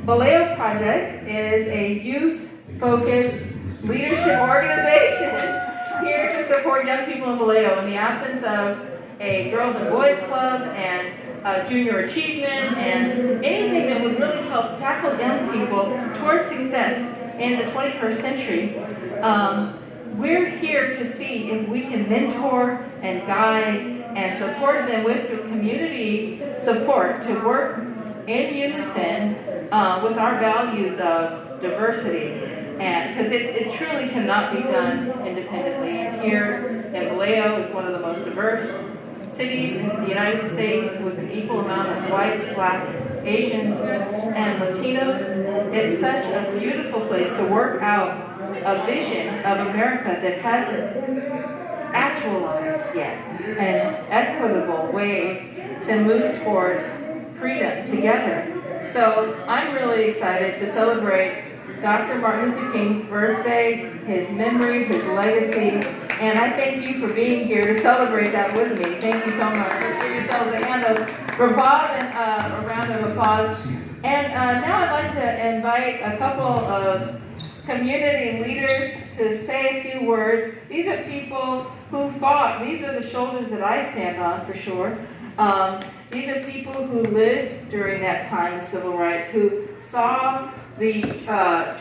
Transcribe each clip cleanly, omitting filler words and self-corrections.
Vallejo Project is a youth-focused leadership organization here to support young people in Vallejo in the absence of a girls and boys club and junior achievement and anything that would really help scaffold young people towards success in the 21st century. We're here to see if we can mentor and guide and support them with community support to work in unison with our values of diversity. And because it truly cannot be done independently. And here in Vallejo is one of the most diverse cities in the United States with an equal amount of whites, blacks, Asians, and Latinos. It's such a beautiful place to work out a vision of America that hasn't actualized yet, an equitable way to move towards freedom together. So I'm really excited to celebrate Dr. Martin Luther King's birthday, his memory, his legacy, and I thank you for being here to celebrate that with me. Thank you so much. Give yourselves a hand of applause and a round of applause. And now I'd like to invite a couple of community leaders to say a few words. These are people who fought. These are the shoulders that I stand on for sure. These are people who lived during that time of civil rights, who saw the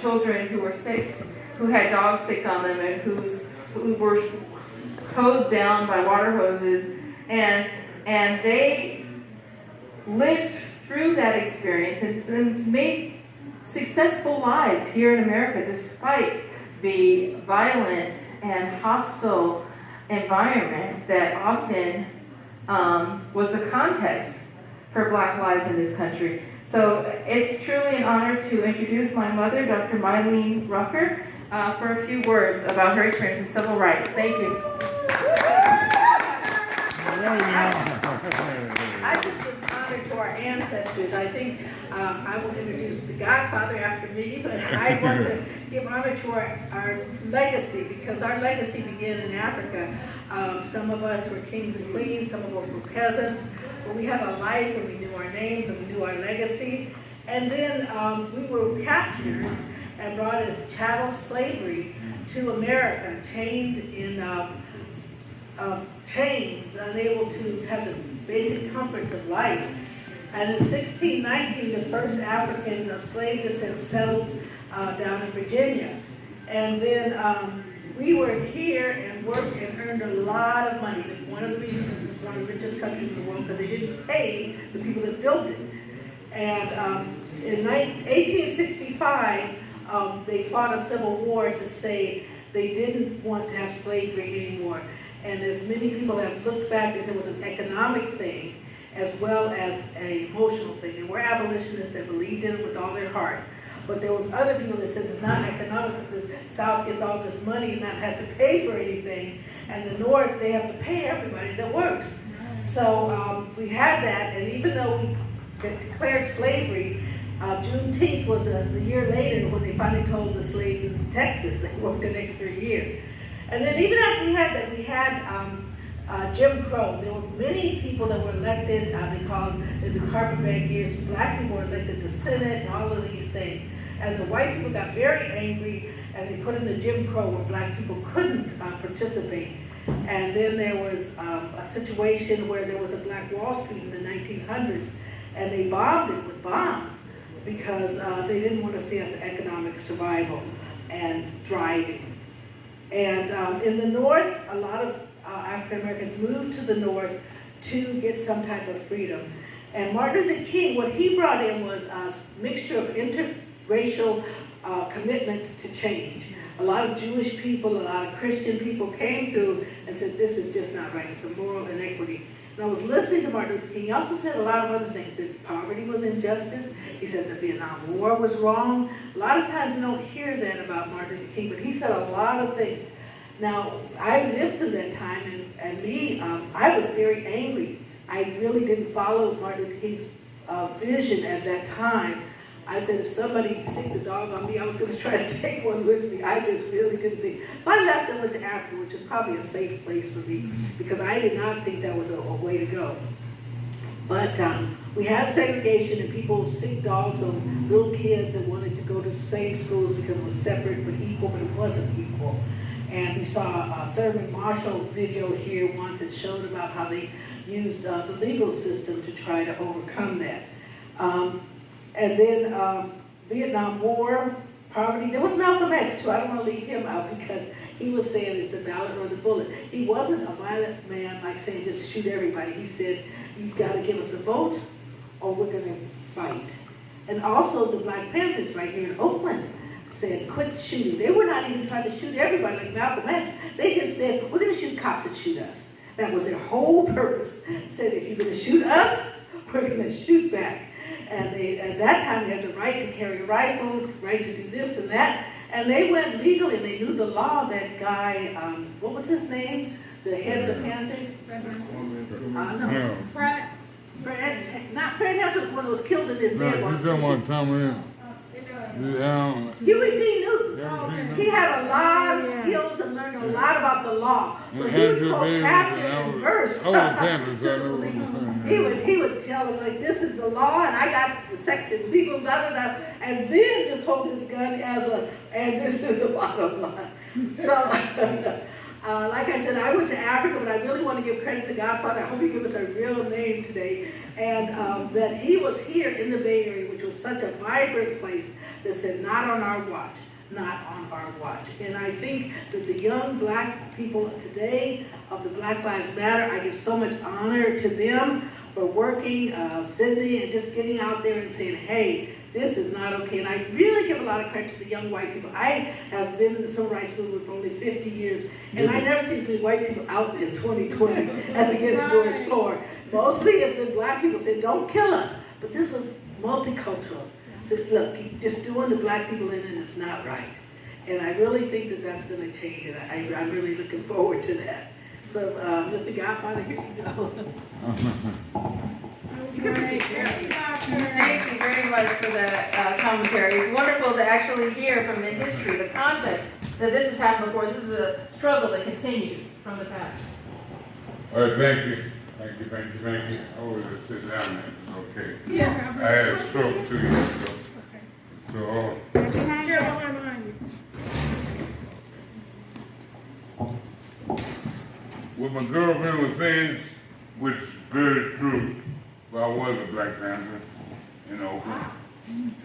children who were sick, who had dogs sicked on them, and who were hosed down by water hoses, and they lived through that experience and made successful lives here in America despite the violent and hostile environment that often was the context for Black lives in this country. So it's truly an honor to introduce my mother, Dr. Mylene Rucker, for a few words about her experience in civil rights. Thank you. I just give honor to our ancestors. I think I will introduce the Godfather after me, but I want to give honor to our legacy, because our legacy began in Africa. Some of us were kings and queens, some of us were peasants, but we had a life and we knew our names and we knew our legacy. And then we were captured and brought as chattel slavery to America, chained in chains, unable to have the basic comforts of life. And in 1619, the first Africans of slave descent settled down in Virginia. And then we were here and worked and earned a lot of money. One of the reasons this is one of the richest countries in the world, because they didn't pay the people that built it. And in 1865, they fought a civil war to say they didn't want to have slavery anymore. And as many people have looked back, they said it was an economic thing as well as an emotional thing. There were abolitionists that believed in it with all their heart. But there were other people that said it's not economic. The South gets all this money and not have to pay for anything. And the North, they have to pay everybody that works. So we had that, and even though we declared slavery, Juneteenth was the year later when they finally told the slaves in Texas they worked an extra year. And then even after we had that, we had Jim Crow. There were many people that were elected, they called it the carpetbag years. Black people were elected to Senate and all of these things. And the white people got very angry and they put in the Jim Crow where black people couldn't participate. And then there was a situation where there was a Black Wall Street in the 1900s and they bombed it with bombs because they didn't want to see us economic survival and thriving. And in the North, a lot of African Americans moved to the North to get some type of freedom. And Martin Luther King, what he brought in was a mixture of interracial commitment to change. A lot of Jewish people, a lot of Christian people came through and said, this is just not right, it's a moral inequity. And I was listening to Martin Luther King. He also said a lot of other things, that poverty was injustice. He said the Vietnam War was wrong. A lot of times we don't hear that about Martin Luther King, but he said a lot of things. Now, I lived through that time, and I was very angry. I really didn't follow Martin Luther King's vision at that time. I said, if somebody sicked a dog on me, I was going to try to take one with me. I just really didn't think. So I left and went to Africa, which is probably a safe place for me, because I did not think that was a way to go. But we had segregation and people, sick dogs or little kids that wanted to go to the same schools because it was separate but equal, but it wasn't equal. And we saw a Thurman Marshall video here once that showed about how they used the legal system to try to overcome that. And then Vietnam War, poverty. There was Malcolm X too. I don't want to leave him out because he was saying it's the ballot or the bullet. He wasn't a violent man like saying just shoot everybody. He said, you got to give us a vote or we're going to fight. And also the Black Panthers right here in Oakland said, quit shooting. They were not even trying to shoot everybody like Malcolm X. They just said, we're going to shoot cops that shoot us. That was their whole purpose. Said, if you're going to shoot us, we're going to shoot back. And they, at that time, they had the right to carry a rifle, right to do this and that. And they went legally, and they knew the law. That guy, what was his name? The head of the Panthers? No. Fred, not Fred Hampton was one that was killed in his bed. No, he's someone coming in. Huey P. Newton. He had a lot of skills and learned a lot about the law. So he would quote chapter and verse. He would tell them, like, this is the law, and I got the section legal, da-da-da, and then just hold his gun and this is the bottom line. So, like I said, I went to Africa, but I really want to give credit to Godfather. I hope you give us a real name today. And that he was here in the Bay Area, which was such a vibrant place, that said, not on our watch, not on our watch. And I think that the young Black people today of the Black Lives Matter, I give so much honor to them for working, Sydney, and just getting out there and saying, hey, this is not okay. And I really give a lot of credit to the young white people. I have been in the civil rights movement for only 50 years, and I never seen as many white people out in 2020 as against George Floyd. Mostly it's been Black people saying, don't kill us. But this was multicultural. Said, look, you're just doing the Black people in, and it's not right. And I really think that that's going to change, and I'm really looking forward to that. So, Mr. Godfather, here you go. Thank you very much for that commentary. It's wonderful to actually hear from the history, the context, that this has happened before. This is a struggle that continues from the past. All right, thank you. Thank you. I will just sit down there. Okay. Yeah. I had a stroke 2 years ago. So, what my girlfriend was saying, which is very true, but I was a Black Panther in Oakland.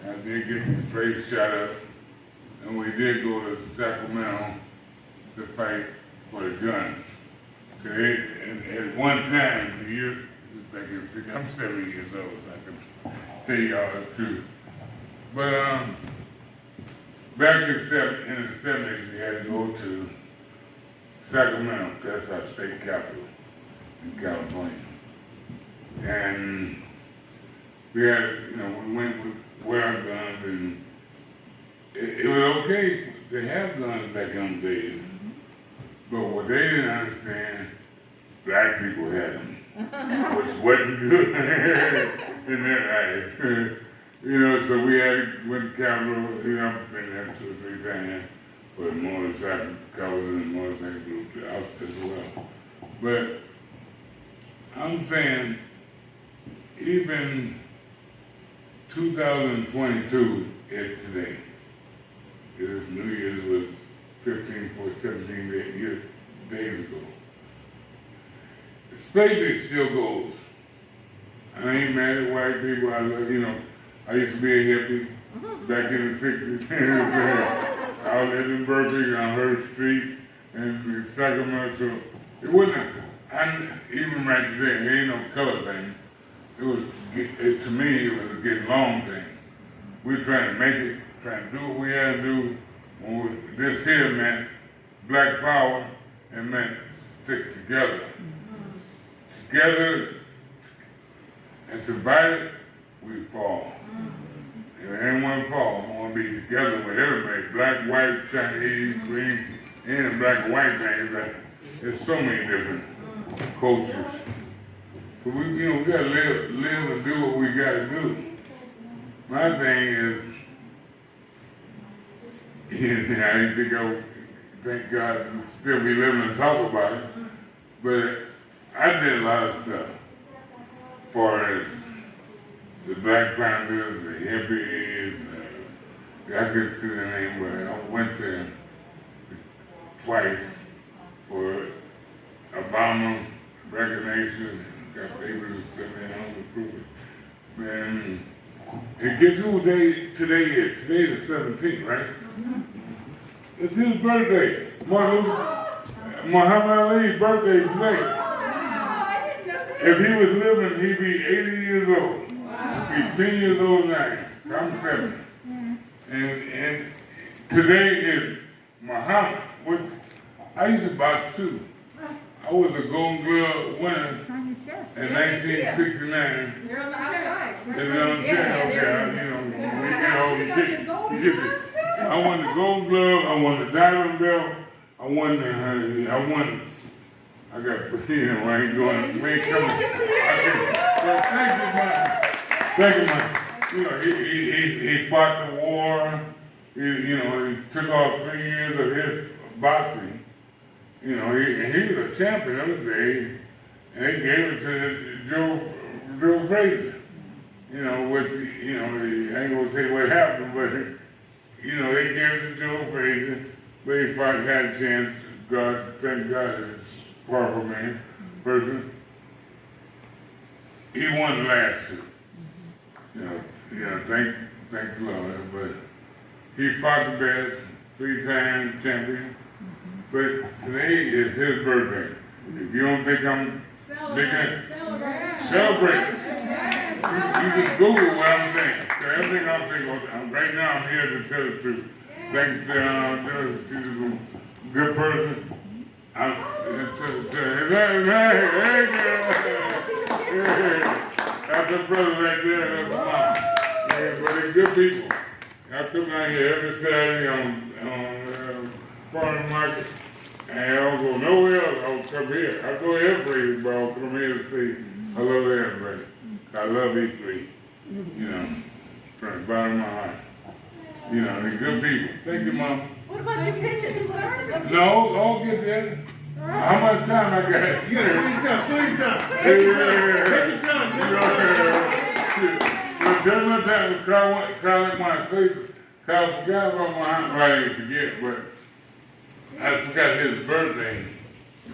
I did get the place shot up, and we did go to Sacramento to fight for the guns. At one time, back in 60, I'm 70 years old, so I can tell y'all the truth. But back in the 70s, we had to go to Sacramento, that's our state capital in California. And we had, we went with our guns, and it was okay to have guns back in the days. But what they didn't understand, Black people had them, which wasn't good in their eyes. So we went to Capitol, I've been there 2 or 3 times for the motorcycle covers and the motorcycle group out as well. But I'm saying, even 2022 is today. This New Year's was 17 days ago. Slavery still goes. I ain't mad at white people. I love, I used to be a hippie back in the 60s. I lived in Berkeley on Hurst Street and in Sacramento. So it wasn't, even right today, there ain't no color thing. To me, it was a getting along thing. We're trying to make it, trying to do what we had to do. This here meant Black power and meant stick together. Together, and to fight, we fall. If anyone fall, I want to be together with everybody. Black, white, Chinese, green, and black and white things. There's so many different cultures. So we gotta live and do what we gotta do. My thing is, I didn't think thank God, still be living and talk about it, but I did a lot of stuff. far as the Black Panthers, the hippies, I couldn't see the name, but I went there twice for Obama recognition, got papers and stuff in on the proof. Man, and guess who day today is? Today is the 17th, right? It's his birthday. Muhammad Ali's birthday today. If he was living, he'd be 80 years old. He's 10 years old now. I'm 7. And today is Muhammad, which I used to box too. I was a Golden Glove winner in 1969. You're on the outside. And then on the you get this. I won the Gold Glove, I won the Diamond Belt, I got, I ain't going, we ain't coming. Thank you, man. You know, he fought the war, he took off 3 years of his boxing. You know, he was a champion of the day, and they gave it to Joe Frazier. You know, which, I ain't gonna say what happened, but, they gave it to Joe Frazier, but he had a chance. God, thank God, is a powerful man, person. He won the last 2. Thank the Lord, but he fought the best, 3-time champion. But today is his birthday. If you don't think I'm celebrate. You can Google what I'm saying. So everything I'm saying, right now I'm here to tell the truth. Thank you to she's a good person. That's a brother right there, that's mom. Yeah, but they're good people. I come out here every Saturday on farm market, and I don't go nowhere else. I'll come here. I go every place, but I'll come here to say hello to everybody. I love each three, from the bottom of my heart. They're good people. Thank you, Mom. What about your pictures? No, I'll get there. How much time I got? You got 20 time. Take your time. There's no time to call my face. I forgot about my I didn't forget, but I forgot his birthday.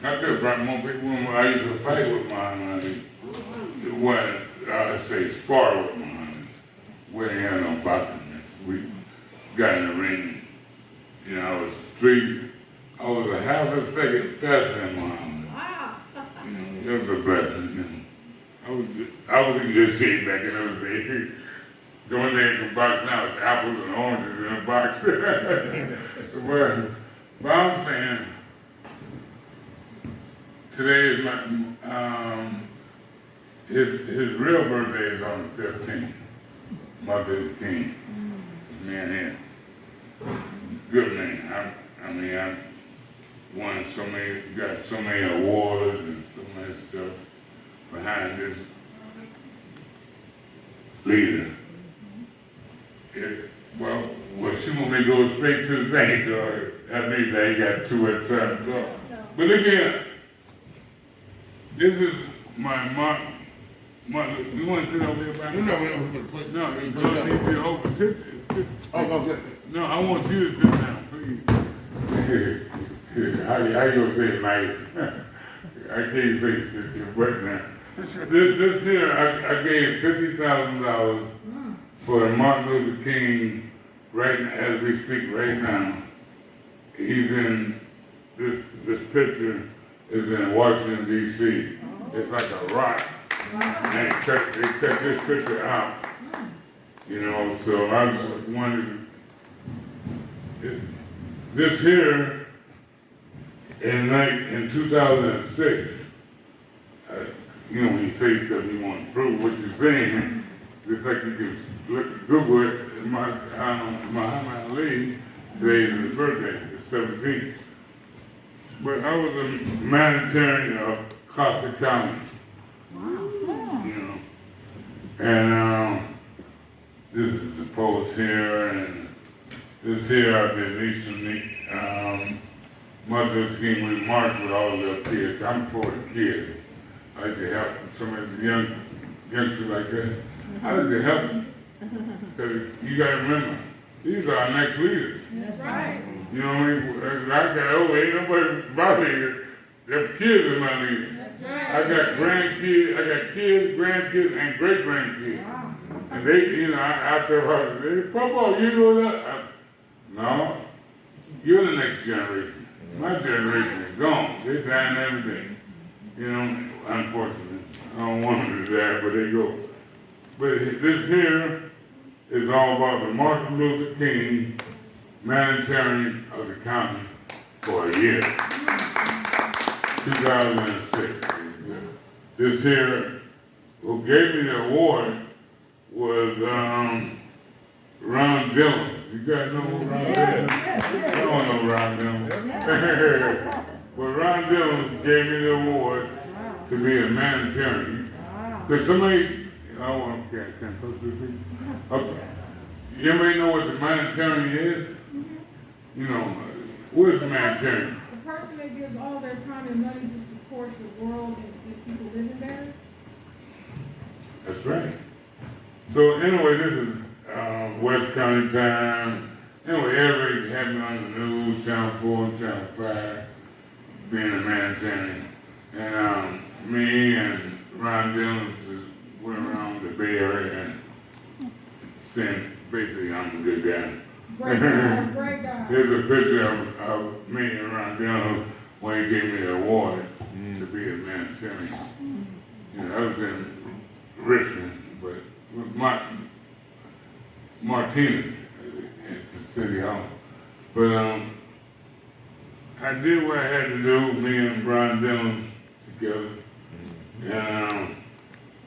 I could have brought more people when I used to fight with Muhammad. When I say spar with Muhammad. We didn't have no boxing match. We got in the ring. I was a half a second faster than Muhammad. Wow. It was a blessing. I was in good shape back in those days. The only thing in the box now is apples and oranges in a box. but I'm saying, today is my, his real birthday is on the 15th. Mother's King. Man here. Good man. I won got so many awards and so much stuff behind this leader. Well, she want me to go straight to the thing, so that means I ain't got too much time to talk. But again, this is my mother. You want to sit over here by me? No, you don't need to open. Sit. No, I want you to sit down, please. Here. How you gonna say it nice? I can't say sit your butt now. This here, I gave $50,000 for Martin Luther King, right as we speak right now. He's in, this picture is in Washington, D.C. It's like a rock. And they cut this picture out. So I just wondered, this here, in 2006, when you say something, you want to prove what you're saying. Just like you can Google it, Muhammad Ali, today is his birthday, the 17th. But I was a humanitarian of Costa County. And this is the post here, and this here I've been recently, Mother's King, we march with all the kids. I'm for the kids. I like to help some of the youngsters like that, I like to help them. Because you got to remember, these are our next leaders. That's right. You know what I mean? As I got older, ain't nobody my leader. Them kids are my leaders. That's right. I got grandkids, I got kids, grandkids, and great grandkids. Wow. And they, you know, after they, Papa, you know that? No, you're the next generation. My generation is gone. They're dying every day. You know, unfortunately. I don't want them to die, but they go. But this here is all about the Martin Luther King humanitarian of the county for a year. 2006. This here, who gave me the award was Ron Dillon. You guys know who Ron Dillon is? I don't know Ron Dillon. But Ron Dillon gave me the award to be a humanitarian. Because somebody, can't touch this people. Okay. You may know what the humanitarian is? You know, what is a humanitarian? The person that gives all their time and money to support the world and people living better. That's right. So anyway, this is West County time. Anyway, everybody had me on the news, Channel 4 and Channel 5, being a humanitarian. And me and Ron Dillon just went around the Bay Area and saying, basically, I'm a good guy. Great guy, great guy. Here's a picture of me and Ron Dillon when he gave me the award to be a humanitarian. You know, I was in Richmond, but with Martinez at the City Hall. But I did what I had to do, me and Ron Dillon together. And,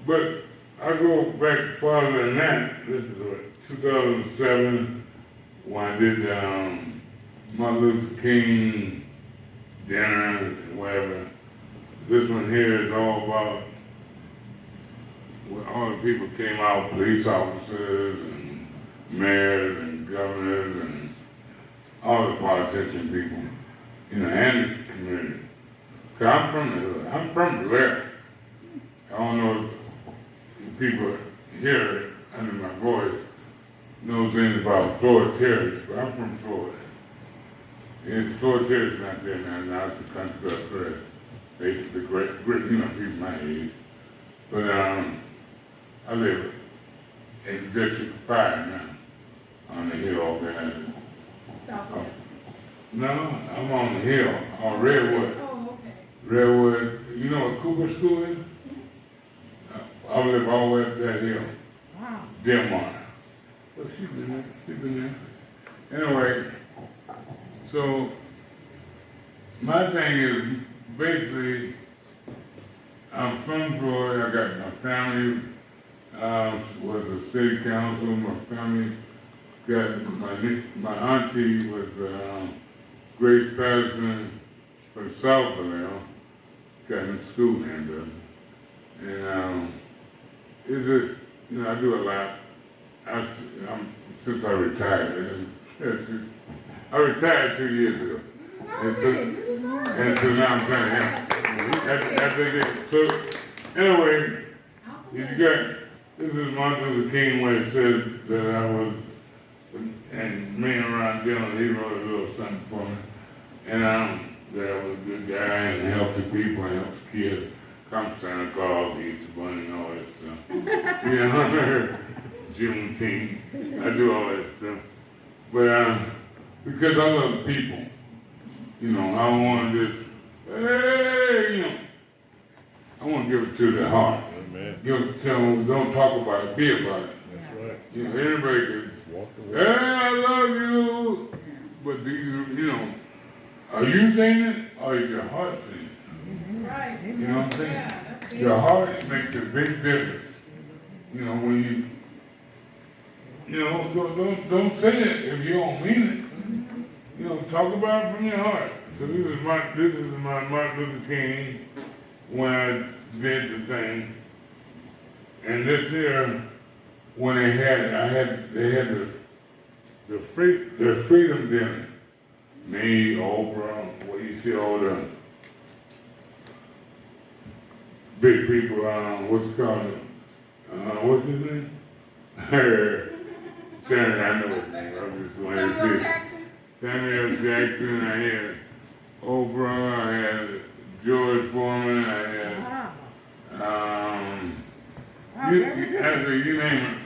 but I go back farther than that. This is what, 2007, when I did Martin Luther King dinner and whatever. This one here is all about when all the people came out, police officers and mayors and governors and all the politician people, you know, and the community. Cause I'm from the hood. I'm from there. I don't know if people here under my voice know things about Florida Terrace, but I'm from Florida. And Florida Terrace not there now. Now it's a country club for the great, you know, people my age. But I live in District 5 now, on the hill over there. South. No, I'm on the hill, on Redwood. Oh, okay. Redwood, you know what Cooper School is? I live all the way up that hill. Wow. Denmark. Well, she's been there. Anyway, so my thing is basically, I'm from Florida. I got my family was the city council. My family got my auntie was Grace Patterson from South Vallejo. Got in school and and it's just, you know, I do a lot. Since I retired. I retired 2 years ago. And so now I'm trying to So anyway, this is Martin Luther King where it says that I was, and me and Ron Dillon, he wrote a little something for me. And that I was a good guy and helped the people and helped the kids. Come Santa Claus, Easter Bunny, and all that stuff. You know, Juneteenth, I do all that stuff. But because I love people, you know, I don't want to just, hey, you know, I want to give it to the heart. Amen. Tell them, don't talk about it, be about it. That's right. You know, everybody can, Walk hey, I love you. But do you know, are you saying it or is your heart saying it? Right. You know what I'm saying? Yeah, that's it. Your heart makes a big difference. You know, when you know, don't say it if you don't mean it. You know, talk about it from your heart. So this is my Martin Luther King when I did the thing. And this year, when they had the freedom dinner. Me, Oprah, what you see all the big people, what's it called? what's his name? Samuel, I know his name. I just wanted to Samuel see. Jackson? Samuel Jackson. I had Oprah. I had George Foreman. I had, you name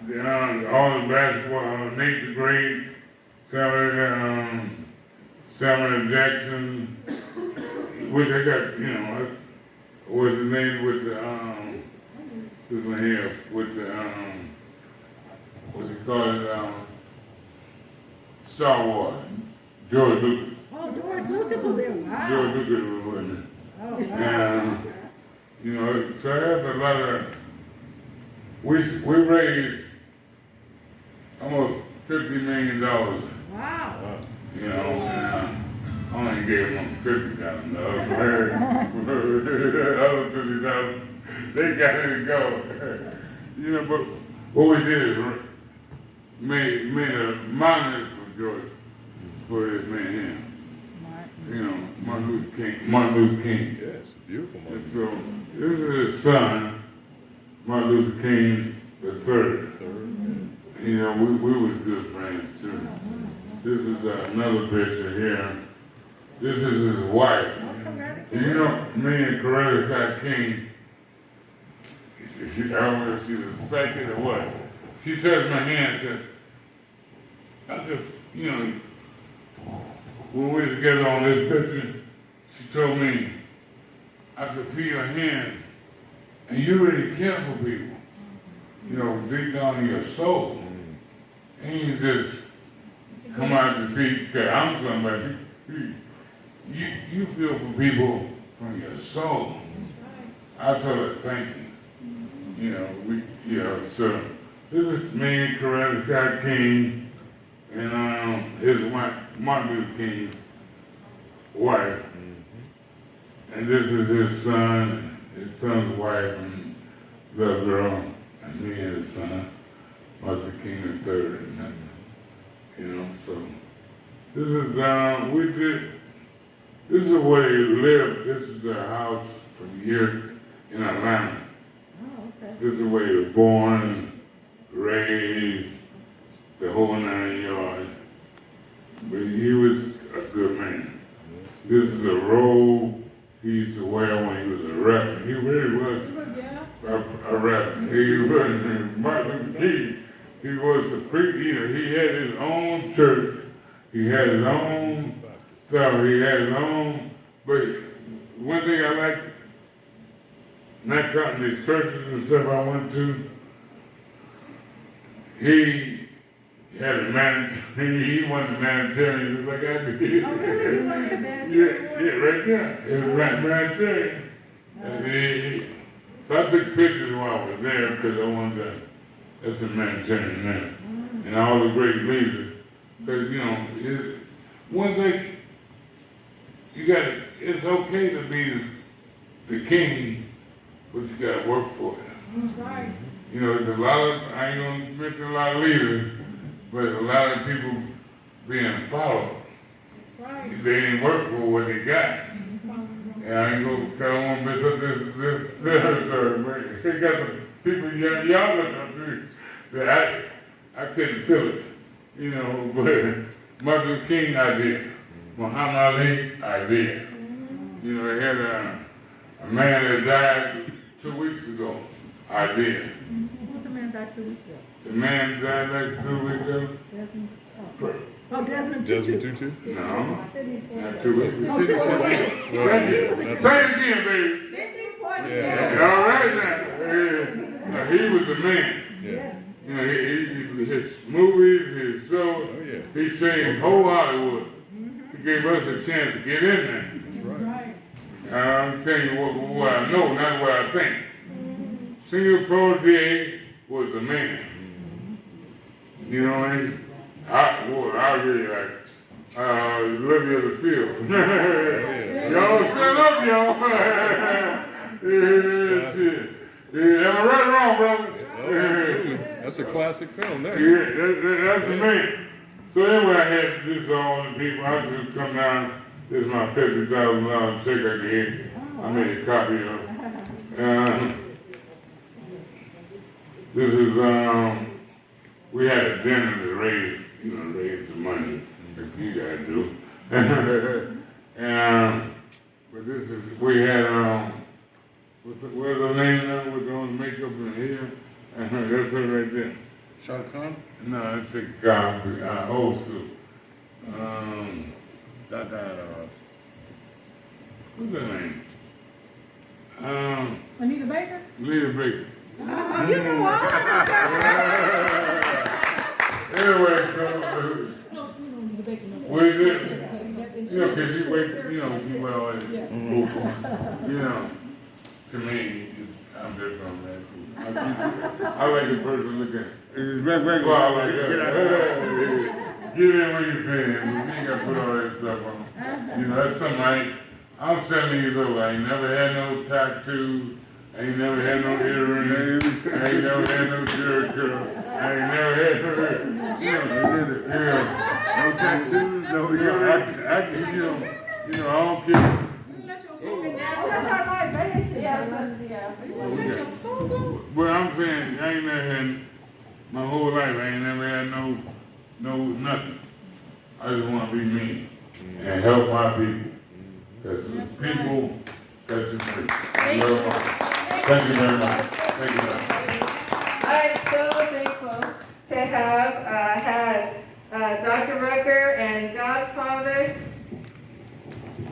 it. All the basketball, Nate the Great, Samuel Jackson, which I got, what's his name with the, this one here, with the, what do you call it, Star Wars, George Lucas. Oh, George Lucas was there, wow. George Lucas was with me. Oh, wow. And, so I have a lot of, we raised almost $50 million. Wow. And I only gave them $50,000. Other $50,000, they got it to go. But what we did is made a monument for George, for this man here. Martin Luther King. Yes, beautiful moment. And so this is his son, Martin Luther King III. We was good friends too. This is another picture here. This is his wife. And me and Coretta Scott King, I don't know if she was psychic or what. She touched my hand and said, I just, when we were together on this picture, she told me, I could feel your hand, and you really care for people. Deep down in your soul. And you just come out to see, because I'm somebody, you feel for people from your soul. I told her, thank you. So this is me, Coretta Scott King, and his wife, Martin Luther King's wife. And this is his son's wife, and the girl, and me and his son, Martin Luther King III. So this is this is where he lived. This is the house from here in Atlanta. Oh, okay. This is where he was born, raised, the whole 9 yards. But he was a good man. This is a robe he used to wear when he was a reverend. He really was a reverend. He wasn't Martin Luther King. He was a priest. He had his own church. He had his own stuff. He had his own. But one thing I like, not counting these churches and stuff I went to, he had a humanitarian. He wasn't a humanitarian just like I did. Oh, really? You like that? Yeah, right there. He was a humanitarian. And so I took pictures while I was there because I wanted to. That's a humanitarian man. And all the great leaders. Because, one thing, it's okay to be the king, but you got to work for it. That's right. There's a lot of, I ain't going to mention a lot of leaders, but a lot of people being followed. That's right. They ain't work for what they got. And I ain't going to tell them to mess up this territory, but they got some people y'all look up to that I couldn't feel it, but Martin Luther King I did, Muhammad Ali I did. They had a man that died 2 weeks ago, I did. Who's the man died 2 weeks ago? The man died like 2 weeks ago? Desmond Tutu. Desmond Tutu? No, not 2 weeks ago. Say it again, baby. Yeah. All right now. He was the man. Yeah. His movies, his show, he changed whole Hollywood. He gave us a chance to get in there. That's right. I'm telling you what I know, not what I think. Senior Protege was the man. You know what I mean? I really like Lily of the Field. Y'all stand up, y'all. Am I right or wrong, brother? That's a classic film there. Yeah, that's the man. So anyway, I had this all the people. I just come down. This is my $50,000 check I gave. I made a copy of it. This is, we had a dinner to raise the money, like you guys do. And, but this is, we had, what's the name now? We're doing makeup in here. That's her right there. Shah Khan? No, it's a old school. What's her name? Anita Baker? Anita Baker. You know all of Anyway, so, No, you don't need to Baker. No. what is it? That's You know, cause she wait, she well, to me, I'm different on that too. I like the person looking. Well, like that. Get in what you're saying. You ain't got to put all that stuff on. That's something I'm 70 years old. I ain't never had no tattoos. I ain't never had no earrings. I ain't never had no jerk curl. I ain't never had no, No tattoos, no I don't care. Let your soul go. That's our life, baby. Yeah. Let your soul go. But I'm saying, I ain't never had, my whole life, I ain't never had no nothing. I just want to be me and help my people. Because people set you free. Thank you very much. Thank you very much. Thank you very much. I'm so thankful to have had Dr. Rucker and Godfather,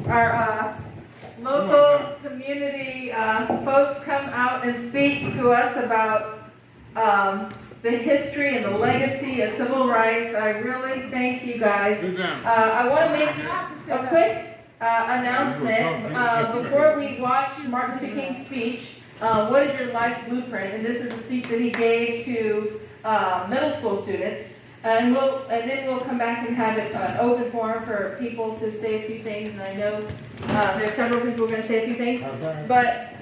our local community folks come out and speak to us about the history and the legacy of civil rights. I really thank you guys. Sit down. I want to make a quick announcement before we watch Martin Luther King's speech. What is your life's blueprint? And this is a speech that he gave to middle school students. And then we'll come back and have an open forum for people to say a few things. And I know there's several people who are going to say a few things. But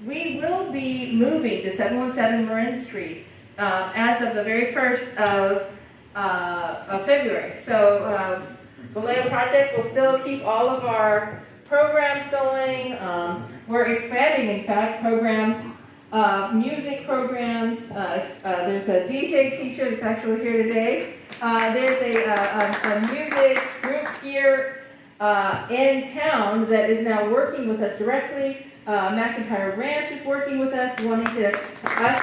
we will be moving to 717 Marin Street as of the very 1st of February. So Vallejo Project will still keep all of our programs going. We're expanding, in fact, programs, music programs. There's a DJ teacher that's actually here today. There's a music group here in town that is now working with us directly. McIntyre Ranch is working with us, wanting us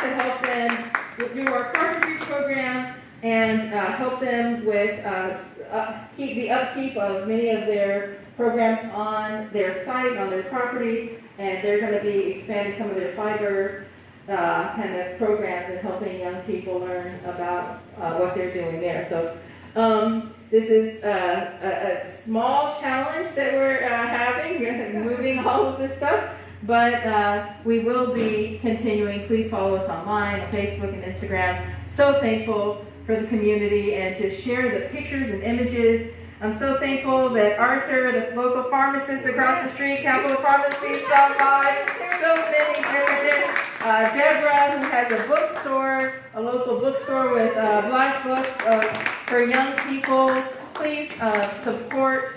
to help them do our carpentry program and help them with keep the upkeep of many of their programs on their site, on their property, and they're going to be expanding some of their fiber kind of programs and helping young people learn about what they're doing there. So this is a small challenge that we're having, moving all of this stuff, but we will be continuing. Please follow us online on Facebook and Instagram. So thankful for the community and to share the pictures and images. I'm so thankful that Arthur, the local pharmacist across the street, Capital Pharmacy, stopped by. So many different Deborah, who has a bookstore, a local bookstore with black books for young people. Please support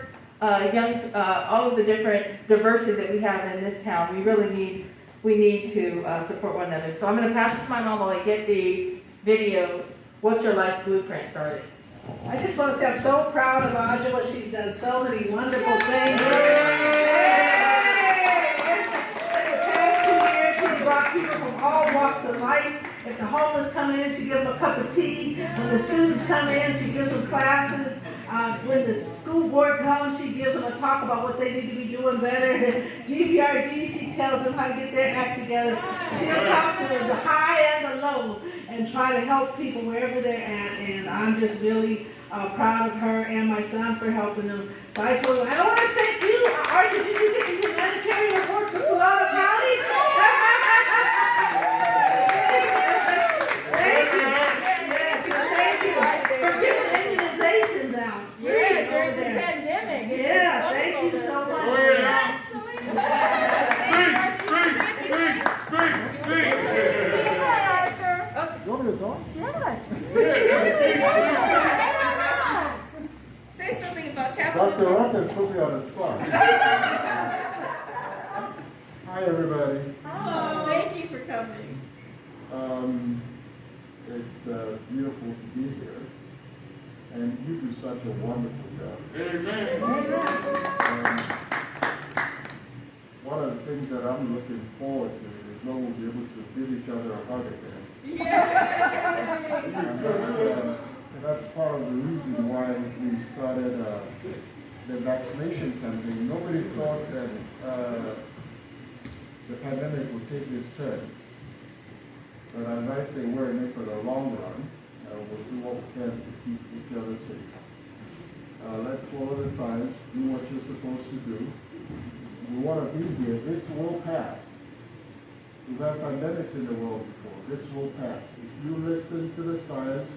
all of the different diversity that we have in this town. We really need to support one another. So I'm going to pass this to my mom while I get the video. What's your life's blueprint started? I just want to say I'm so proud of Aja, what she's done so many wonderful things. In the past 2 years, she's brought people from all walks of life. If the homeless come in, she gives them a cup of tea. When the students come in, she gives them classes. When the school board comes, she gives them a talk about what they need to be doing better. GBRD, she tells them how to get their act together. She'll talk to the high and the low and try to help people wherever they're at. And I'm just really proud of her and my son for helping them. So I want to thank you. Arthur, did you get the humanitarian award for Solano County? Thank you. Thank you for giving immunizations out. Yeah, during this pandemic. Yeah, thank you so much. Say something about Capital. Dr. Rucker put me on the spot. Hi, everybody. Oh, thank you for coming. It's beautiful to be here, and you do such a wonderful job. Amen. One of the things that I'm looking forward to is when we'll be able to give each other a hug again. And that's part of the reason why we started the vaccination campaign. Nobody thought that the pandemic would take this turn. But as I say, we're in it for the long run. We'll do what we can to keep each other safe. Let's follow the signs, do what you're supposed to do. We want to be here. This will pass. We've had pandemics in the world before. This will pass. If you listen to the science,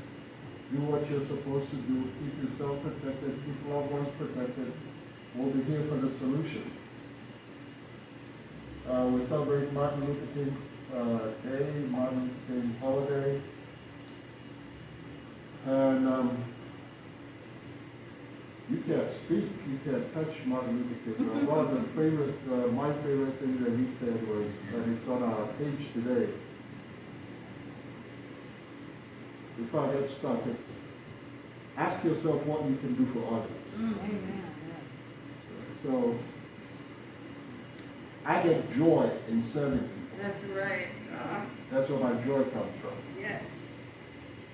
do what you're supposed to do, keep yourself protected, keep loved ones protected, we'll be here for the solution. We celebrate Martin Luther King Day, Martin Luther King holiday. And you can't speak, you can't touch Martin Luther King. One of the my favorite things that he said was, and it's on our page today, if I get stuck, it's ask yourself what you can do for others. Amen. So I get joy in serving people. That's right. That's where my joy comes from. Yes.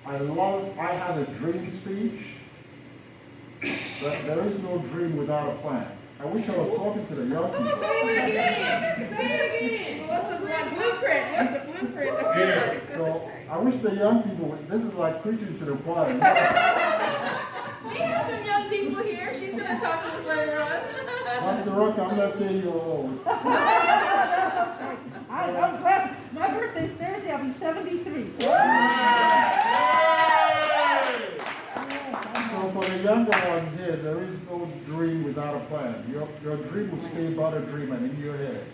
I have a dream speech, but there is no dream without a plan. I wish I was talking to the young people. Say it again. What's the blueprint? What's the blueprint? Yeah. So I wish the young people, this is like preaching to the choir. We have some young people here. She's going to talk to us later on. Dr. Rucker, I'm not saying you're old. I'm glad. My birthday's Thursday. I'll be 73. So. So for the younger ones here, there is no dream without a plan. Your dream will stay but a dream and in your head.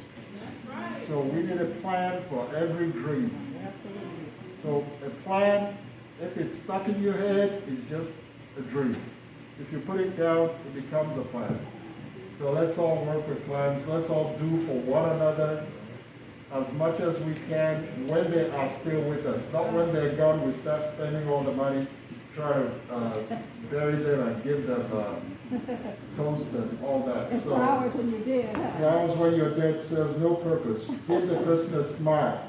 So we need a plan for every dream. So a plan, if it's stuck in your head, is just a dream. If you put it down, it becomes a plan. So let's all work with plans. Let's all do for one another as much as we can when they are still with us. Not when they're gone, we start spending all the money, try to bury them and give them toast and all that. It's flowers when you're dead. Flowers when you're dead serves no purpose. Give the person a smile.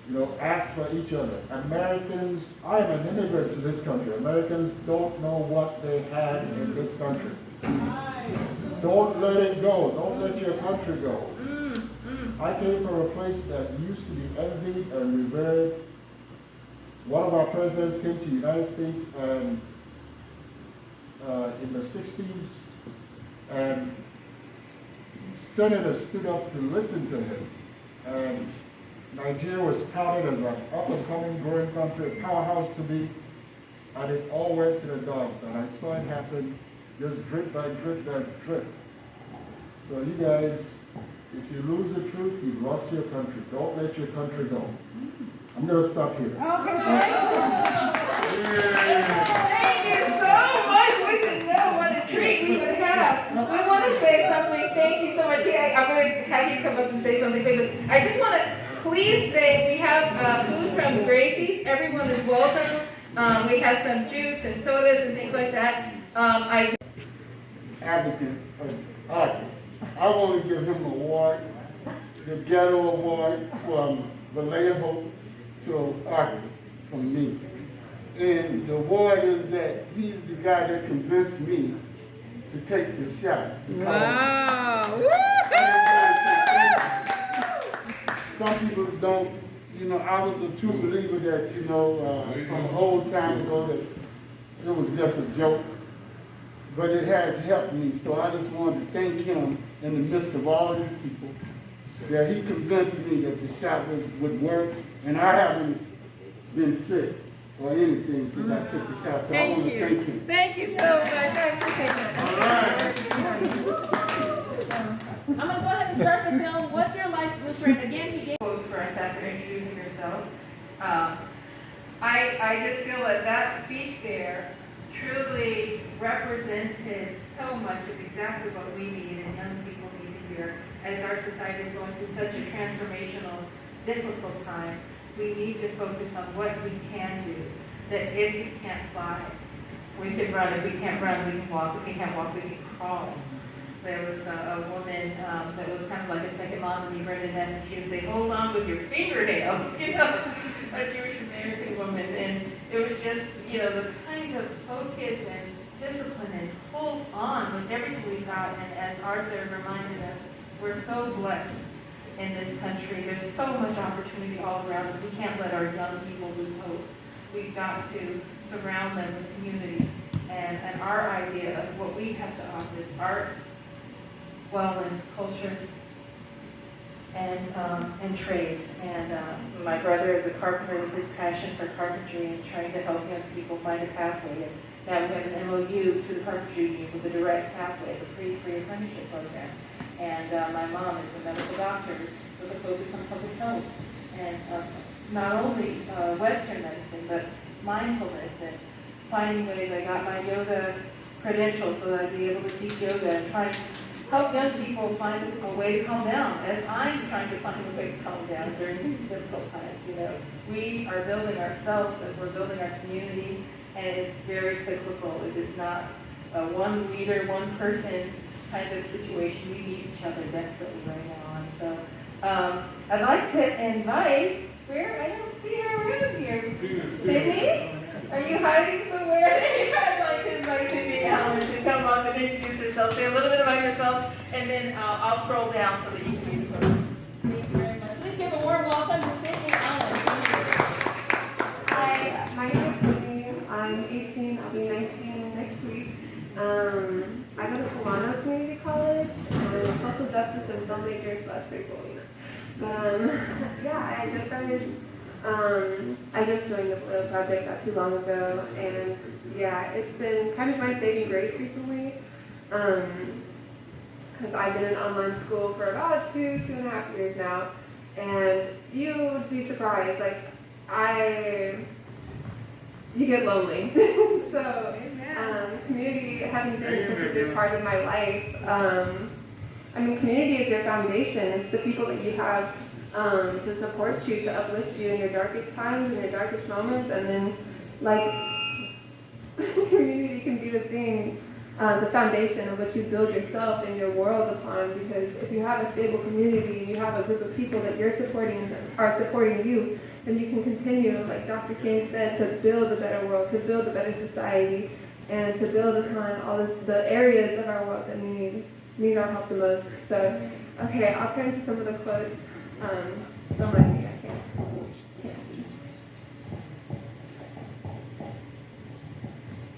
You know, ask for each other. Americans, I am an immigrant to this country. Americans don't know what they had in this country. Don't let it go. Don't let your country go. I came from a place that used to be envied and revered. One of our presidents came to the United States and in the 60s, and senators stood up to listen to him. And Nigeria was touted as an up-and-coming growing country, a powerhouse to be, and it all went to the dogs. And I saw it happen just drip by drip by drip. So you guys, if you lose the truth, you've lost your country. Don't let your country go. I'm going to stop here. Thank you so much. We didn't know what a treat we would have. We want to say something. Thank you so much. Yeah, I'm going to have you come up and say something. But I just want to please say we have food from Gracie's. Everyone is welcome. We have some juice and sodas and things like that. Advocate of art. I want to give him an award, the Ghetto Award from Vallejo to art from me. And the award is that he's the guy that convinced me to take the shot. Wow. Some people don't, you know, I was a true believer that, you know, from a whole time ago that it was just a joke. But it has helped me, so I just wanted to thank him in the midst of all these people that he convinced me that the shot would work, and I haven't been sick or anything since I took the shot, so I want to thank him. Thank you so much. I appreciate that. I'm going to go ahead and start the film. What's your life blueprint? Again, he gave quotes for us after introducing yourself. I just feel that that speech there truly represented so much of exactly what we need and young people need to hear as our society is going through such a transformational, difficult time. we need to focus on what we can do. That if we can't fly, we can run. If we can't run, we can walk. If we can't walk, we can crawl. There was a woman that was kind of like a second mom to me, Brenda Ness, and she would say, hold on with your fingernails, you know, a Jewish American woman. And it was just, you know, the kind of focus and discipline and hold on with everything we've got. And as Arthur reminded us, we're so blessed in this country. There's so much opportunity all around us. We can't let our young people lose hope. We've got to surround them with community. And our idea of what we have to offer is arts, wellness, culture, and trades. And my brother is a carpenter with his passion for carpentry and trying to help young people find a pathway. And now we have an MOU to the carpentry union with a direct pathway. It's a free apprenticeship program. And my mom is a medical doctor with a focus on public health. And not only Western medicine, but mindfulness and finding ways. I got my yoga credentials so that I'd be able to teach yoga and try to help young people find a way to calm down as I'm trying to find a way to calm down during these difficult times. You know, we are building ourselves as we're building our community, and it's very cyclical. It is not a one leader, one person kind of situation. We need each other desperately right now. And so I'd like to invite, I don't see her around here. Sydney? Are you hiding somewhere? I'd like to invite Sydney Allen to come up and introduce herself. Say a little bit about yourself, and then I'll scroll down so that you can read the book. Thank you very much. Please give a warm welcome to Sydney Allen. Hi, my name is Sydney. I'm 18. I'll be 19 next week. I go to Solano Community College. I'm a social justice and filmmaker / critical. But yeah, I just started. I just joined the Vallejo Project not too long ago, and yeah, it's been kind of my saving grace recently, because I've been in online school for about 2.5 years now, and you would be surprised, like, you get lonely. So, community having been such a big part of my life, I mean, community is your foundation. It's the people that you have to support you, to uplift you in your darkest times, in your darkest moments, and then, like, community can be the thing, the foundation of what you build yourself and your world upon, because if you have a stable community and you have a group of people that you're supporting and are supporting you, then you can continue, like Dr. King said, to build a better world, to build a better society, and to build upon all the areas of our world that need our help the most. So, okay, I'll turn to some of the quotes. Don't mind me, I can't see.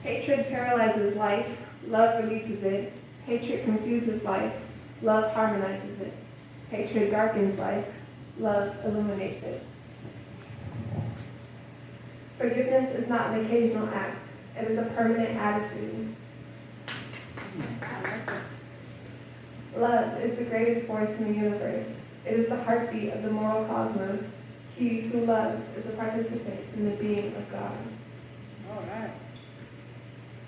Hatred paralyzes life, love releases it. Hatred confuses life, love harmonizes it. Hatred darkens life, love illuminates it. Forgiveness is not an occasional act, it is a permanent attitude. Love is the greatest force in the universe. It is the heartbeat of the moral cosmos. He who loves is a participant in the being of God. All right.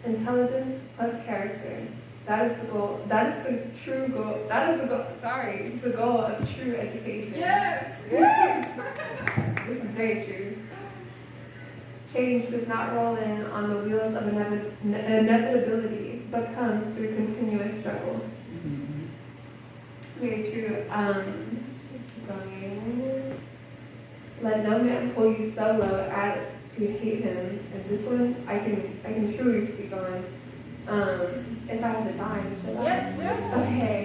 Intelligence plus character. That is the goal. That is the true goal. That is the goal. Sorry, the goal of true education. Yes! This is very true. Change does not roll in on the wheels of inevitability, but comes through continuous struggle. Very true. Let no man pull you so low as to hate him. And this one I can truly speak on. If I have the time, should I? Yes. Okay.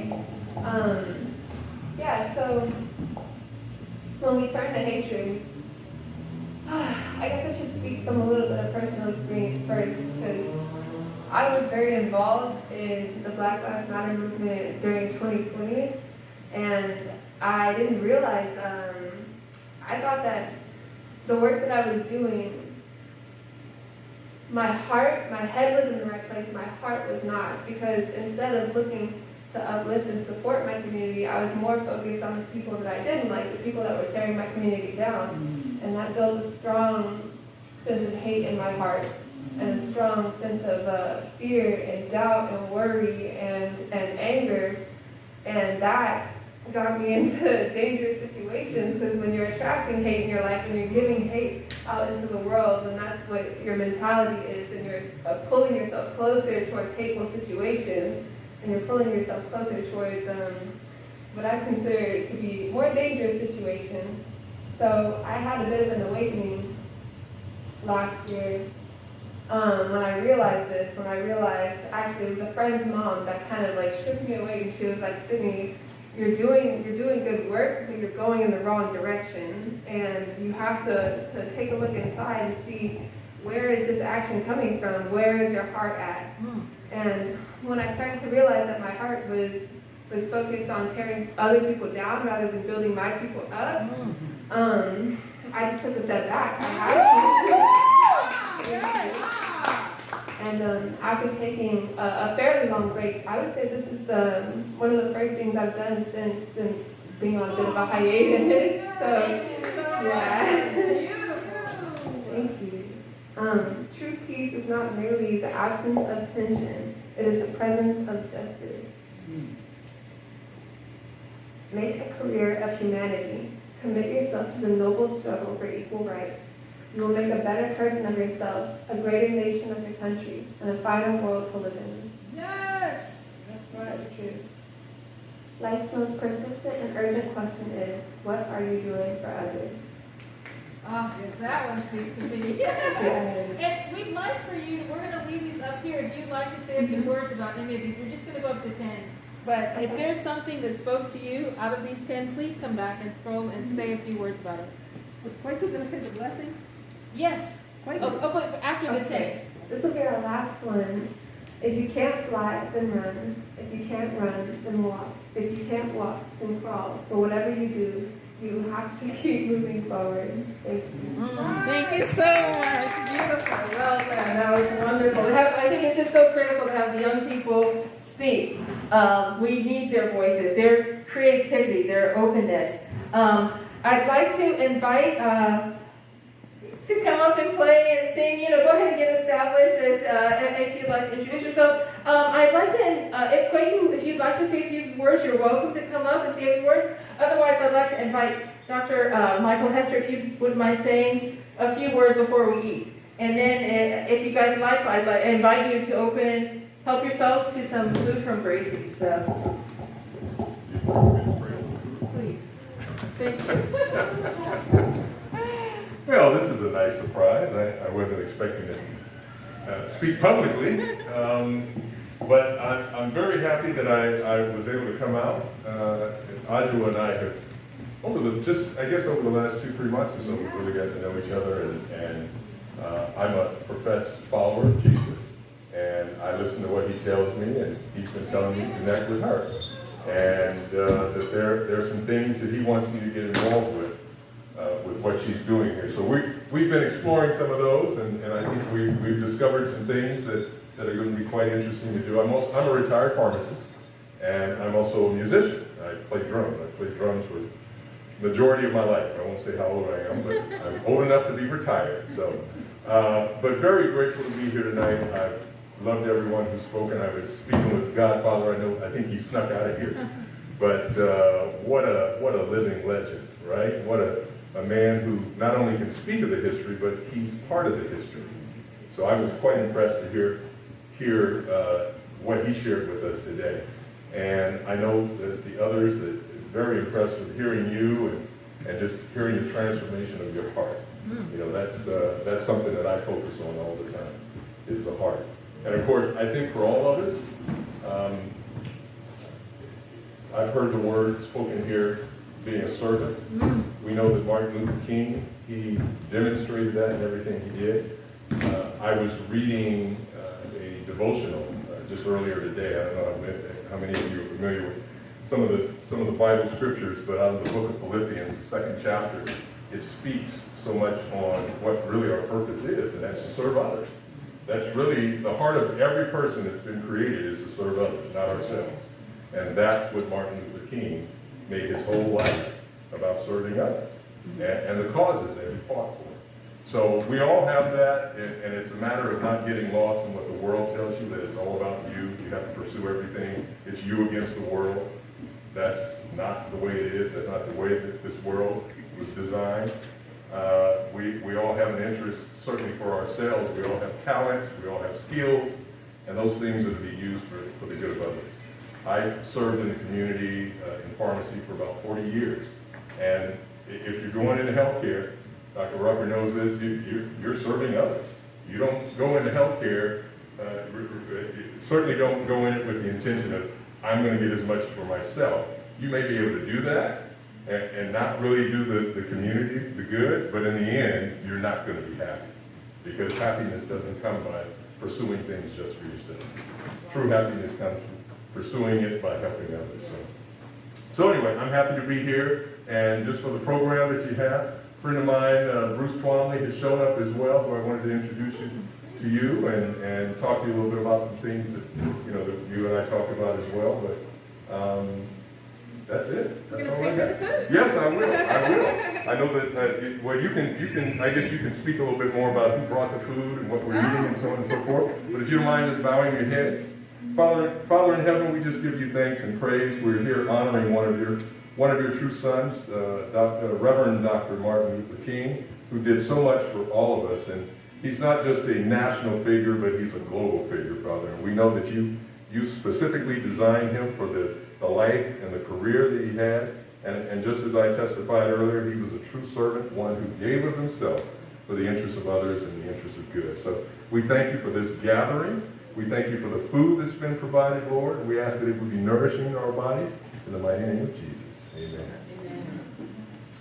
Yeah, so when we turn to hatred, I guess I should speak from a little bit of personal experience first, because I was very involved in the Black Lives Matter movement during 2020, and I didn't realize, I thought that the work that I was doing, my head was in the right place, my heart was not, because instead of looking to uplift and support my community, I was more focused on the people that I didn't like, the people that were tearing my community down, and that built a strong sense of hate in my heart, and a strong sense of fear and doubt and worry and anger, and that got me into dangerous situations, because when you're attracting hate in your life, when you're giving hate out into the world, then that's what your mentality is, and you're pulling yourself closer towards hateful situations, and you're pulling yourself closer towards what I consider to be more dangerous situations. So I had a bit of an awakening last year when I realized this, actually it was a friend's mom that kind of like shook me awake, and she was like, Sydney, you're doing good work, but you're going in the wrong direction, and you have to take a look inside and see, where is this action coming from? Where is your heart at? And when I started to realize that my heart was focused on tearing other people down rather than building my people up, I just took a step back. I had to. And after taking a fairly long break, I would say this is one of the first things I've done since being on a bit of a hiatus. So, yeah. Thank you. True peace is not merely the absence of tension, it is the presence of justice. Make a career of humanity. Commit yourself to the noble struggle for equal rights. You will make a better person of yourself, a greater nation of your country, and a finer world to live in. Yes! That's right, true. Life's most persistent and urgent question is, what are you doing for others? Oh, that one speaks to me. Yes. And we'd like for you, we're going to leave these up here. If you'd like to say a few words about any of these, we're just going to go up to 10. But if there's something that spoke to you out of these 10, please come back and scroll and say a few words about it. Was Kwaku going to say the blessing? Yes. Kwaku. But after the 10. This will be our last one. If you can't fly, then run. If you can't run, then walk. If you can't walk, then crawl. But whatever you do, you have to keep moving forward. Thank you. Thank you so much. Beautiful. Well done. That was wonderful. I think it's just so critical to have the young people speak. We need their voices, their creativity, their openness. I'd like to invite to come up and play and sing. Go ahead and get established if you'd like to introduce yourself. I'd like to, if Kwaku, if you'd like to say a few words, you're welcome to come up and say a few words. Otherwise, I'd like to invite Dr. Michael Hester, if you wouldn't mind saying a few words before we eat. And then, if you guys like, I'd like to invite you to help yourselves to some food from Gracie's. Please. Thank you. Well, this is a nice surprise. I wasn't expecting to speak publicly, but I'm very happy that I was able to come out. Aju and I have, over the last 2-3 months or so, we've really got to know each other, and I'm a professed follower of Jesus, and I listen to what he tells me, and he's been telling me to connect with her, and that there are some things that he wants me to get involved with what she's doing here. So we've been exploring some of those, and I think we've discovered some things that are going to be quite interesting to do. I'm a retired pharmacist, and I'm also a musician. I play drums. I played drums for the majority of my life. I won't say how old I am, but I'm old enough to be retired. So, but very grateful to be here tonight. I've loved everyone who's spoken. I was speaking with Godfather. I think he snuck out of here. But what a living legend, right? What a man who not only can speak of the history, but he's part of the history. So I was quite impressed to hear what he shared with us today. And I know that the others are very impressed with hearing you and just hearing the transformation of your heart. That's something that I focus on all the time, is the heart. And of course, I think for all of us, I've heard the word spoken here, being a servant. We know that Martin Luther King, he demonstrated that in everything he did. I was reading a devotional just earlier today. I don't know how many of you are familiar with some of the Bible scriptures, but out of the book of Philippians, the 2nd chapter, it speaks so much on what really our purpose is, and that's to serve others. That's really the heart of every person that's been created, is to serve others, not ourselves. And that's what Martin Luther King made his whole life about, serving others and the causes that he fought for. So we all have that, and it's a matter of not getting lost in what the world tells you, that it's all about you. You have to pursue everything. It's you against the world. That's not the the way that this world was designed. We all have an interest, certainly for ourselves. We all have talents, we all have skills, and those things are to be used for the good of others. I served in the community in pharmacy for about 40 years, and if you're going into healthcare, Dr. Rucker knows this, you're serving others. You don't go into healthcare, certainly don't go in it with the intention of, I'm going to get as much for myself. You may be able to do that and not really do the community the good, but in the end, you're not going to be happy, because happiness doesn't come by pursuing things just for yourself. True happiness comes from pursuing it by helping others. So anyway, I'm happy to be here, and just for the program that you have, a friend of mine, Bruce Twomley, has shown up as well, who I wanted to introduce you and talk to you a little bit about some things that that you and I talked about as well. But that's it. That's all I got. Yes, I will. I know that. Well, you can. I guess you can speak a little bit more about who brought the food and what we're eating and so on and so forth. But if you don't mind just bowing your heads, Father in heaven, we just give you thanks and praise. We're here honoring one of your true sons, Reverend Dr. Martin Luther King, who did so much for all of us. And he's not just a national figure, but he's a global figure, Father. And we know that you specifically designed him for the life and the career that he had. And just as I testified earlier, he was a true servant, one who gave of himself for the interests of others and the interests of good. So we thank you for this gathering. We thank you for the food that's been provided, Lord. We ask that it would be nourishing to our bodies. In the mighty name of Jesus, amen.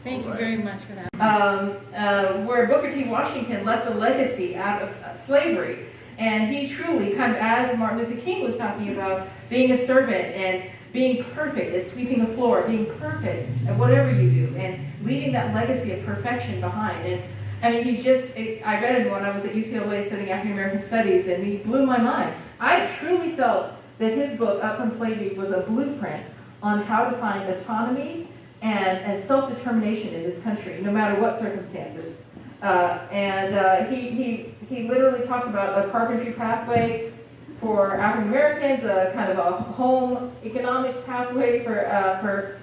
Thank you very much for that. Where Booker T. Washington left a legacy out of slavery. And he truly, kind of as Martin Luther King was talking about, being a servant and being perfect at sweeping the floor, being perfect at whatever you do, and leaving that legacy of perfection behind. And I mean, I read him when I was at UCLA studying African American Studies, and he blew my mind. I truly felt that his book, Up From Slavery, was a blueprint on how to find autonomy and self-determination in this country, no matter what circumstances. He literally talks about a carpentry pathway for African Americans, a kind of a home economics pathway for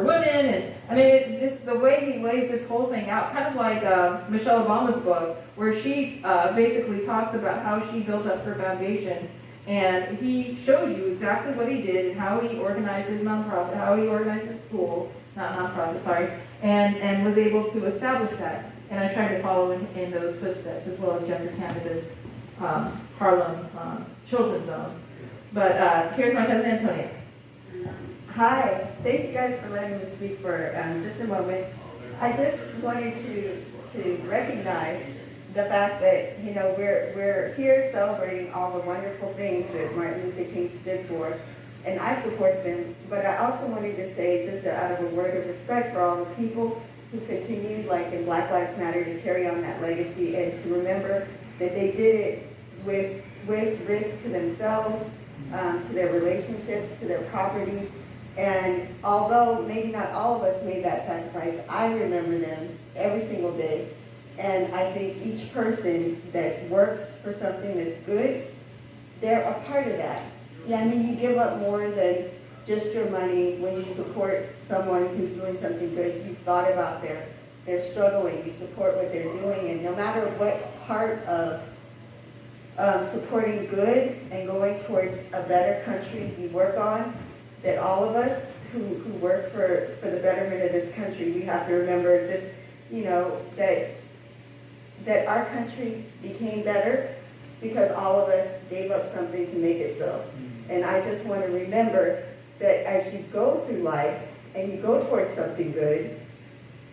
women, and I mean, just the way he lays this whole thing out, kind of like Michelle Obama's book, where she basically talks about how she built up her foundation, and he shows you exactly what he did and how he organized his nonprofit, how he organized his school, not nonprofit, sorry, and was able to establish that. And I tried to follow in those footsteps, as well as Jeffrey Canada's Harlem Children's Zone. But here's my cousin Antonia. Hi, thank you guys for letting me speak for just a moment. I just wanted to recognize the fact that we're here celebrating all the wonderful things that Martin Luther King stood for, and I support them. But I also wanted to say, just out of a word of respect for all the people who continue, like in Black Lives Matter, to carry on that legacy and to remember that they did it with risk to themselves, to their relationships, to their property. And although maybe not all of us made that sacrifice, I remember them every single day. And I think each person that works for something that's good, they're a part of that. Yeah, I mean, you give up more than just your money when you support someone who's doing something good. You've thought about their struggle, and you support what they're doing. And no matter what part of supporting good and going towards a better country you work on, that all of us who work for the betterment of this country, we have to remember just, that our country became better because all of us gave up something to make it so. And I just want to remember that as you go through life and you go towards something good,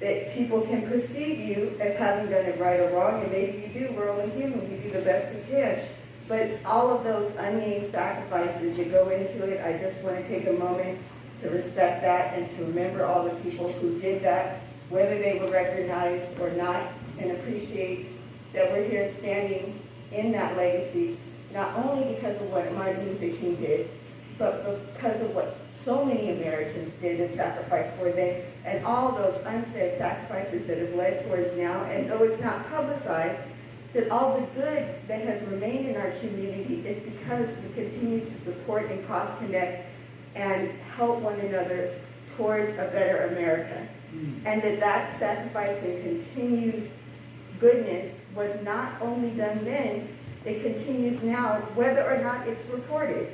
that people can perceive you as having done it right or wrong, and maybe you do. We're only human, we do the best we can. But all of those unnamed sacrifices that go into it, I just want to take a moment to respect that and to remember all the people who did that, whether they were recognized or not, and appreciate that we're here standing in that legacy, not only because of what Martin Luther King did, but because of what so many Americans did and sacrificed for them, and all those unsaid sacrifices that have led towards now. And though it's not publicized, that all the good that has remained in our community is because we continue to support and cross-connect and help one another towards a better America. And that sacrifice and continued goodness was not only done then, it continues now, whether or not it's reported,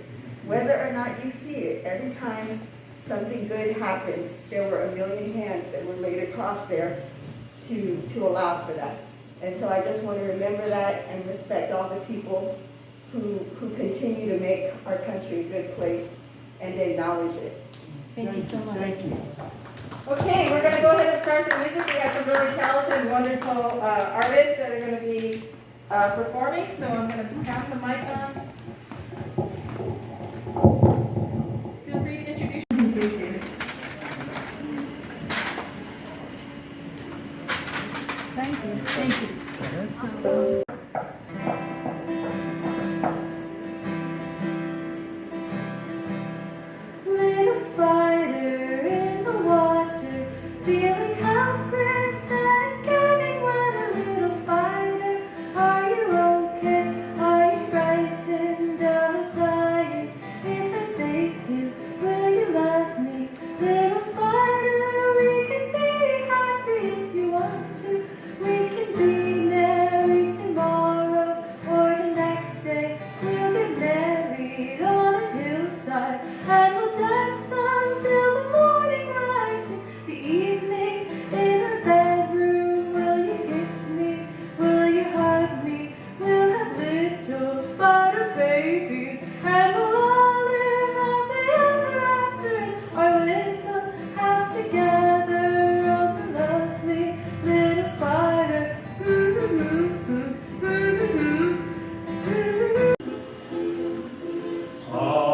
whether or not you see it. Every time something good happens, there were a million hands that were laid across there to allow for that. And so I just want to remember that and respect all the people who continue to make our country a good place and to acknowledge it. Thank you so much. Thank you. Okay, we're going to go ahead and start the music. We have some really talented, wonderful artists that are going to be performing. So I'm going to pass the mic on. Feel free to introduce yourself. Thank you. Thank you. Little spider in the water, feeling helpless and getting wet. A little spider, are you okay? Are you frightened of dying? If I save you, will you love me? Little spider, we can be happy if you want to. We can be married tomorrow or the next day. We'll get married on a hillside and we'll dance until the morning light. In the evening in our bedroom, will you kiss me? Will you hug me? We'll have little spider babies and we'll all live happy ever after in our little house together on the lovely little spider. Ah.